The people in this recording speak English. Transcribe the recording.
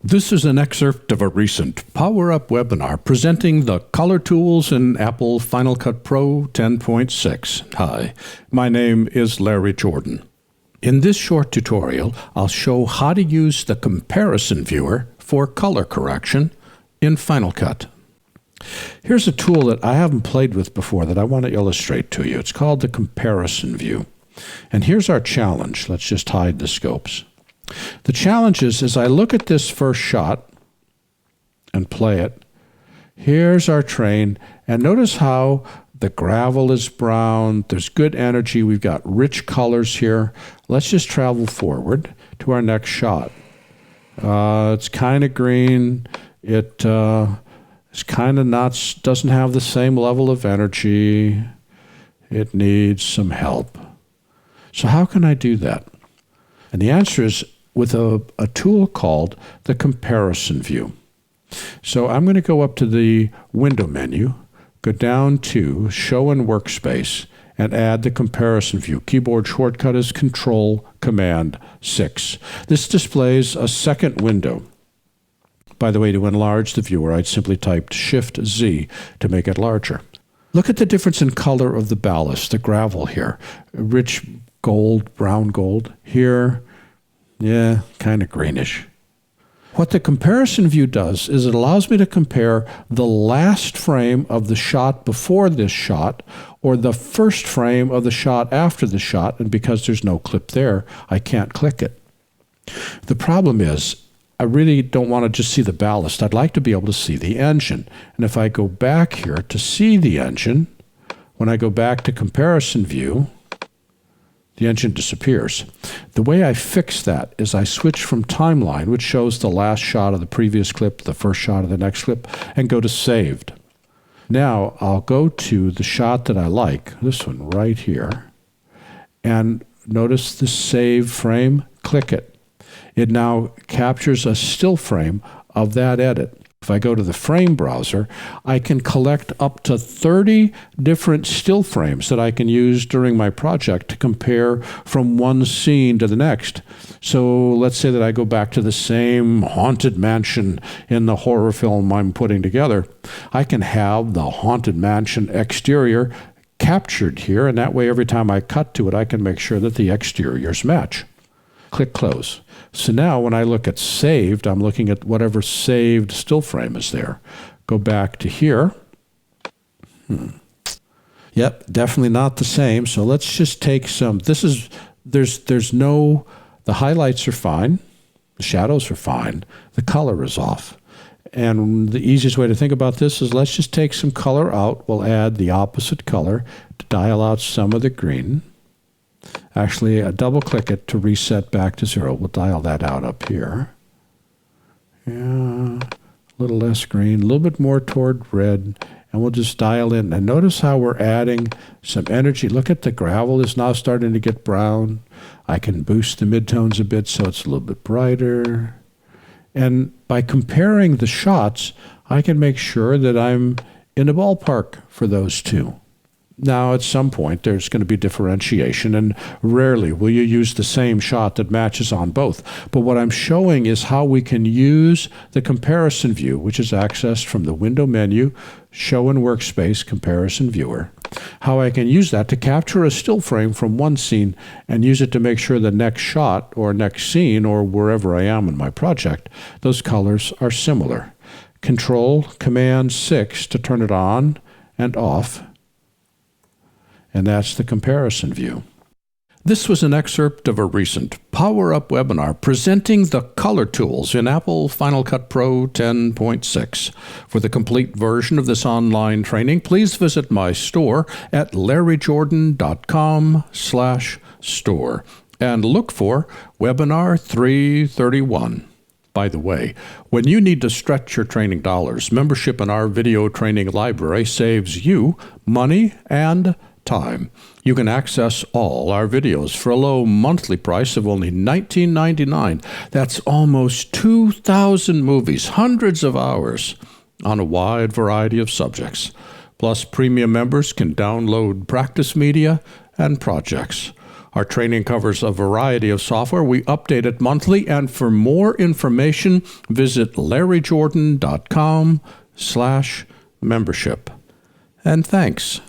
This is an excerpt of a recent Power Up webinar presenting the color tools in Apple Final Cut Pro 10.6. Hi, my name is Larry Jordan. In this short tutorial, I'll show how to use the comparison viewer for color correction in Final Cut. Here's a tool that I haven't played with before that I want to illustrate to you. It's called the comparison view. And here's our challenge. Let's just hide the scopes. The challenge is, as I look at this first shot and play it, here's our train, and notice how the gravel is brown, there's good energy, we've got rich colors here. Let's just travel forward to our next shot. It's kind of green, it's kind of not, doesn't have the same level of energy, it needs some help. So how can I do that? And the answer is with a tool called the comparison view. So I'm going to go up to the window menu, go down to Show in Workspace, and add the comparison view. Keyboard shortcut is Control-Command-6. This displays a second window. By the way, to enlarge the viewer, I'd simply type Shift-Z to make it larger. Look at the difference in color of the ballast, the gravel here. Rich gold, brown gold. Here, yeah, kind of greenish. What the comparison view does is it allows me to compare the last frame of the shot before this shot or the first frame of the shot after the shot, and because there's no clip there, I can't click it. The problem is, I really don't want to just see the ballast. I'd like to be able to see the engine. And if I go back here to see the engine, when I go back to comparison view, the engine disappears. The way I fix that is I switch from timeline, which shows the last shot of the previous clip, the first shot of the next clip, and go to saved. Now I'll go to the shot that I like, this one right here, and notice the save frame, click it. It now captures a still frame of that edit. If I go to the frame browser, I can collect up to 30 different still frames that I can use during my project to compare from one scene to the next. So let's say that I go back to the same haunted mansion in the horror film I'm putting together. I can have the haunted mansion exterior captured here, and that way every time I cut to it, I can make sure that the exteriors match. Click Close. So now when I look at saved, I'm looking at whatever saved still frame is there. Go back to here. Yep, definitely not the same. So let's just take some, there's no, the highlights are fine, the shadows are fine, the color is off. And the easiest way to think about this is let's just take some color out. We'll add the opposite color to dial out some of the green. Actually, double click it to reset back to 0. We'll dial that out up here. Yeah, a little less green, a little bit more toward red, and we'll just dial in. And notice how we're adding some energy. Look at the gravel is now starting to get brown. I can boost the midtones a bit so it's a little bit brighter. And by comparing the shots, I can make sure that I'm in the ballpark for those two. Now, at some point, there's going to be differentiation, and rarely will you use the same shot that matches on both. But what I'm showing is how we can use the comparison view, which is accessed from the window menu, Show in Workspace, Comparison Viewer, how I can use that to capture a still frame from one scene and use it to make sure the next shot or next scene or wherever I am in my project, those colors are similar. Control-Command-6 to turn it on and off. And that's the comparison view. This was an excerpt of a recent Power Up webinar presenting the color tools in Apple Final Cut Pro 10.6. For the complete version of this online training, please visit my store at larryjordan.com/store and look for Webinar 331. By the way, when you need to stretch your training dollars, membership in our video training library saves you money and time. You can access all our videos for a low monthly price of only $19.99. That's almost 2,000 movies, hundreds of hours on a wide variety of subjects. Plus, premium members can download practice media and projects. Our training covers a variety of software. We update it monthly, and for more information, visit larryjordan.com/membership. And thanks.